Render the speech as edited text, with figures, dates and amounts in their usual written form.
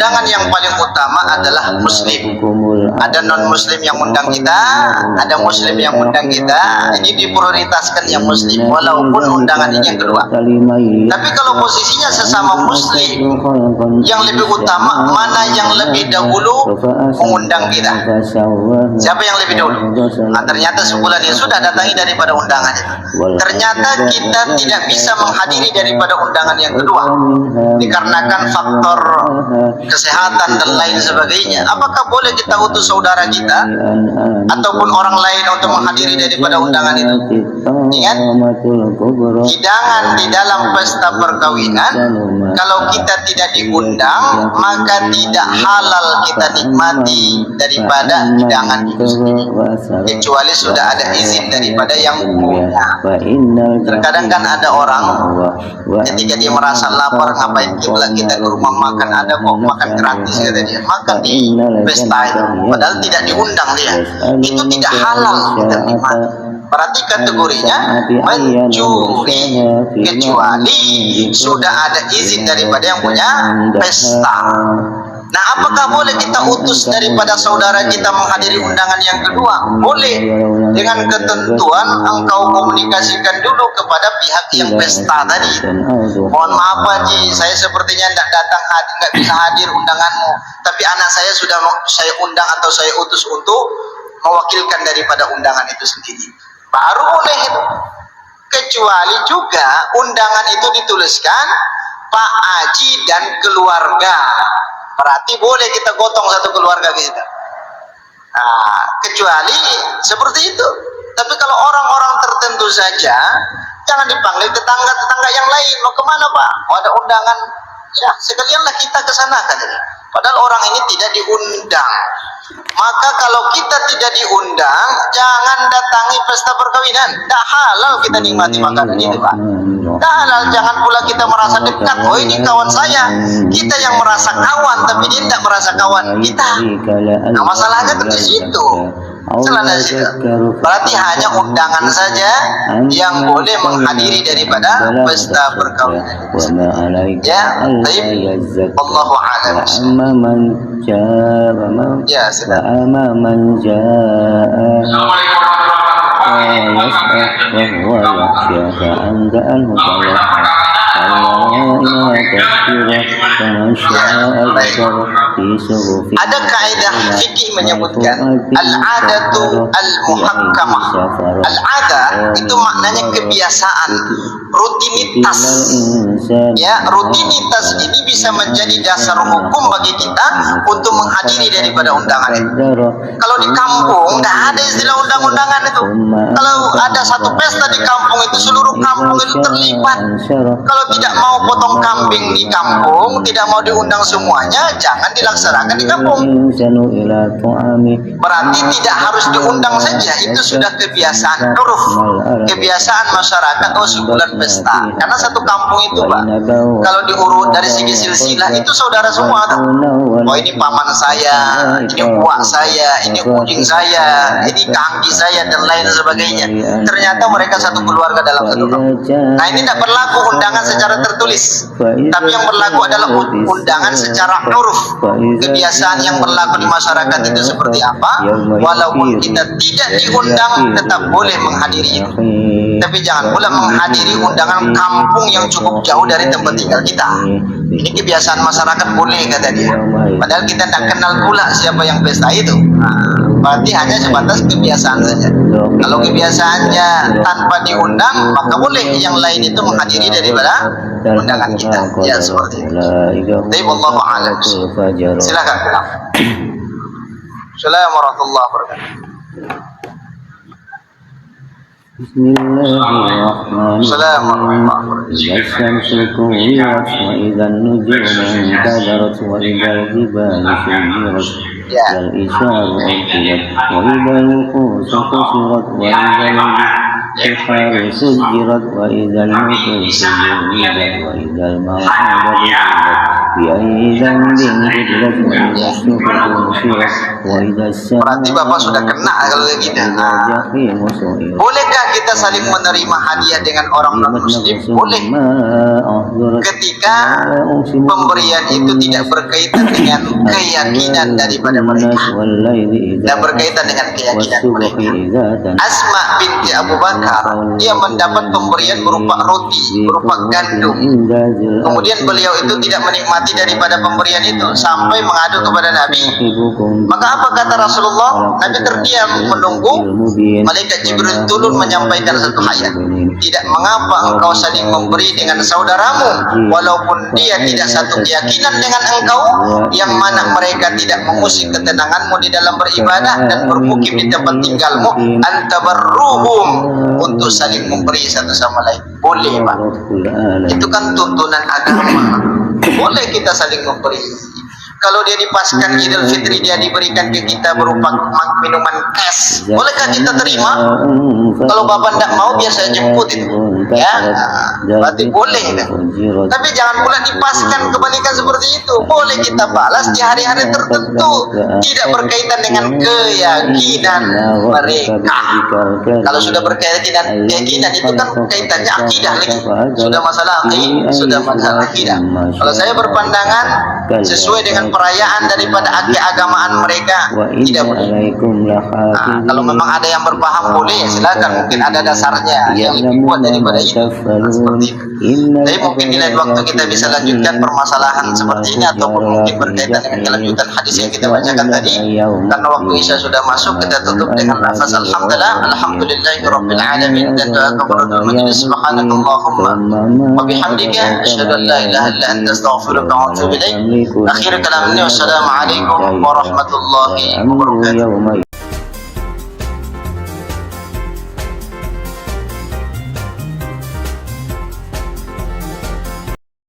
undangan yang paling utama adalah muslim. Ada non muslim yang undang kita, ada muslim yang undang kita. Ini diprioritaskan yang muslim, walaupun undangan ini yang kedua. Tapi kalau posisinya sesama muslim, yang lebih utama mana yang lebih dahulu mengundang kita? Siapa yang lebih dahulu? Nah, ternyata sebulan yang sudah datangi daripada undangan itu. Ternyata kita tidak bisa menghadiri daripada undangan yang kedua, dikarenakan faktor kesehatan dan lain sebagainya. Apakah boleh kita utus saudara kita ataupun orang lain untuk menghadiri daripada undangan itu? Ingat, hidangan di dalam pesta perkawinan, kalau kita tidak diundang, maka tidak halal kita nikmati daripada hidangan itu sendiri, kecuali sudah ada izin daripada yang punya. Terkadang kan ada orang ketika dia merasa lapar, ngapain kita ke rumah makan, ada kok makan gratis, kata dia, makan di pesta itu, padahal tidak diundang dia. Itu tidak halal kita nikmati. Berarti kategorinya mencuri, kecuali sudah ada izin daripada yang punya pesta. Nah, apakah boleh kita utus daripada saudara kita menghadiri undangan yang kedua? Boleh, dengan ketentuan engkau komunikasikan dulu kepada pihak yang pesta tadi. Mohon maaf Pak Ji, saya sepertinya tidak datang, nggak bisa hadir undanganmu, tapi anak saya sudah saya undang atau saya utus untuk mewakilkan daripada undangan itu sendiri. Baru boleh itu. Kecuali juga undangan itu dituliskan Pak Haji dan keluarga. Berarti boleh kita gotong satu keluarga kita. Nah, kecuali seperti itu. Tapi kalau orang-orang tertentu saja, jangan dipanggil tetangga-tetangga yang lain. Mau kemana Pak? Mau ada undangan? Ya, sekalianlah kita ke sana katanya. Padahal orang ini tidak diundang. Maka kalau kita tidak diundang, jangan datangi pesta perkawinan. Tidak halal kita nikmati makanan itu Pak. Tidak halal. Jangan pula kita merasa dekat. Oh, ini kawan saya. Kita yang merasa kawan, tapi dia tidak merasa kawan kita. Nah, masalahnya di situ. Berarti hanya undangan saja yang boleh menghadiri daripada pesta perkawinan. Ya, baik. Allahu a'lam. Ya, silakan. Ada kaidah fikih menyebutkan al-adatu al-muhakkamah. Al-ada itu maknanya kebiasaan, rutinitas. Ya, rutinitas ini bisa menjadi dasar hukum bagi kita untuk menghadiri daripada undangan itu. Kalau di kampung tidak ada istilah undang-undangan itu. Kalau ada satu pesta di kampung itu, seluruh kampung itu terlibat. Kalau tidak mau potong kambing di kampung, tidak mau diundang semuanya, jangan dilaksanakan di kampung. Berarti tidak harus diundang saja, itu sudah kebiasaan uruf, kebiasaan masyarakat. Oh, sebulan pesta, karena satu kampung itu Pak, kalau diurut dari segi silsilah itu saudara semua tuh. Oh, ini paman saya, ini uak saya, ini ujing saya, ini kaki saya dan lain sebagainya. Ternyata mereka satu keluarga dalam satu kampung. Nah, ini tidak berlaku undangan secara tertulis, tapi yang berlaku adalah undangan secara uruf, kebiasaan yang berlaku di masyarakat itu seperti apa. Walaupun kita tidak diundang, tetap boleh menghadiri itu. Tapi jangan pula menghadiri undangan kampung yang cukup jauh dari tempat tinggal kita. Ini kebiasaan masyarakat boleh, kata dia. Padahal kita tidak kenal pula siapa yang pesta itu. Berarti hanya sebatas kebiasaan saja. Kalau kebiasaannya tanpa diundang, maka boleh yang lain itu menghadiri daripada undangan kita. Ya, seperti itu. Tapi wallahu a'lam. Silakan. Assalamualaikum warahmatullahi wabarakatuh. Bismillahirrahmanirrahim. Asy-syamsu kuwirat wa idzan nujumu inkadarat wa idzal jibalu suyirat wal isyaru uqirat wa idzal wuqusu qusirat wa idzal البحار سجرت وإذا النفوس زوجت وإذا الموءودة سئلت بأي ذنب قتلت وإذا الصحف نشرت وإذا Berarti Bapak sudah السماء kena kalau kayak gitu. الجحيم سعرت. Bolehkah kita saling menerima hadiah dengan orang non-muslim? Boleh. Ketika pemberian itu tidak berkaitan dengan keyakinan daripada mereka dan berkaitan dengan keyakinan mereka. Asma binti Abu Bakar, dia mendapat pemberian berupa roti, berupa gandum. Kemudian beliau itu tidak menikmati daripada pemberian itu sampai mengadu kepada Nabi. Maka apa kata Rasulullah? Nabi terdiam menunggu malaikat Jibril turun menyampaikan satu ayat. Tidak mengapa engkau saling memberi dengan saudaramu walaupun dia tidak satu keyakinan dengan engkau, yang mana mereka tidak mengusik ketenanganmu di dalam beribadah dan bermukim di tempat tinggalmu, antabarruhum, untuk saling memberi satu sama lain. Boleh, Pak. Itu kan tuntunan agama. Boleh kita saling memberi. Kalau dia dipaskan Idul Fitri, dia diberikan ke kita berupa minuman cash, bolehkah kita terima? Kalau Bapak tidak mau, biar saya jemput itu, ya, berarti boleh. Tapi jangan pula dipaskan kebalikan seperti itu. Boleh kita balas di hari-hari tertentu, tidak berkaitan dengan keyakinan mereka. Kalau sudah berkaitan dengan keyakinan, itu kan kaitannya akidah lagi. Sudah masalah akidah. Kalau saya berpandangan sesuai dengan perayaan daripada keagamaan mereka, tidak boleh. Kalau memang ada yang berpaham boleh, silakan. Mungkin ada dasarnya yang lebih kuat daripada itu. Seperti itu. Tapi mungkin di lain waktu kita bisa lanjutkan permasalahan seperti ini, ataupun mungkin berkaitan dengan kelanjutan hadis yang kita bacakan tadi. Karena waktu Isya sudah masuk, kita tutup dengan lafaz alhamdulillah, alhamdulillahirabbil alamin, dan doa kafaratul majlis. Subhanakallahumma wa bihamdika asyhadu an la ilaha illa anta astaghfiruka wa atubu ilaik. Akhir kalam ini, wassalamualaikum warahmatullahi wabarakatuh.